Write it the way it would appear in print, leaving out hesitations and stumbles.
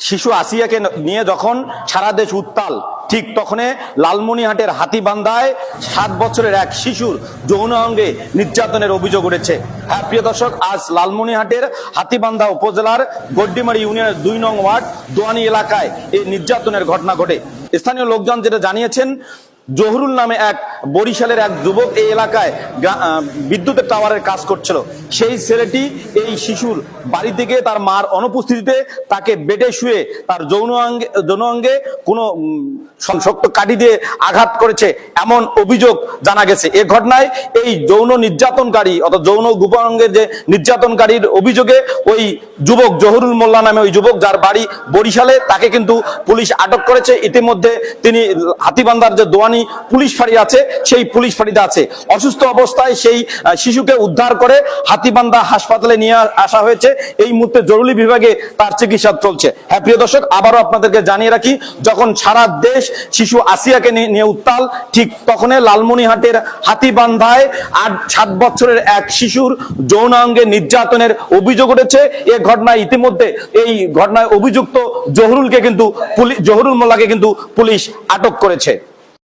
শিশু আসিয়াকে নিয়ে যখন সারা দেশ উত্তাল, ঠিক তখন লালমনিরহাটের হাতীবান্ধায় 7 বছরের এক শিশুর যৌন অঙ্গে নির্যাতনের অভিযোগ উঠেছে। হ্যাঁ প্রিয় দর্শক, আজ লালমনিরহাটের হাতীবান্ধা উপজেলার গড্ডিমারি ইউনিয়নের 2 নং ওয়ার্ড দোয়ানি এলাকায় এই নির্যাতনের ঘটনা ঘটে। স্থানীয় লোকজন যেটা জানিয়েছেন, জহুরুল নামে এক বরিশালের এক যুবক এই এলাকায় বিদ্যুতের টাওয়ারের কাজ করছিল। সেই ছেলেটি এই শিশুর বাড়ি থেকে তার মার অনুপস্থিতিতে তাকে বেডে শুয়ে তার যৌন অঙ্গে কোনো শক্ত কাঠি দিয়ে আঘাত করেছে, এমন অভিযোগ জানা গেছে। এ ঘটনায় এই যৌন নির্যাতনকারী অর্থাৎ যৌন গোপন অঙ্গের যে নির্যাতনকারীর অভিযোগে ওই যুবক জহুরুল মোল্লা নামে ওই যুবক, যার বাড়ি বরিশালে, তাকে কিন্তু পুলিশ আটক করেছে। ইতিমধ্যে তিনি হাতীবান্ধার যে দোয়ানি পুলিশ ফাঁড়ি আছে সেই পুলিশ ফাঁড়িতে আছে। অসুস্থ অবস্থায় সেই শিশুকে উদ্ধার করে হাতীবান্ধা হাসপাতালে নিয়ে আসা হয়েছে। এই মুহূর্তে জরুরি বিভাগে তার চিকিৎসা চলছে। হ্যাঁ প্রিয় দর্শক, আবারও আপনাদেরকে জানিয়ে রাখি, যখন সারা দেশ শিশু আসিয়াকে নিয়ে উত্তাল, ঠিক তখন লালমনিরহাটের হাতীবান্ধায় 7 বছরের এক শিশুর যৌন অঙ্গে নির্যাতনের অভিযোগ উঠেছে। এই ঘটনায় ইতিমধ্যে এই ঘটনায় অভিযুক্ত জহুরুল মোল্লাকে কিন্তু পুলিশ আটক করেছে।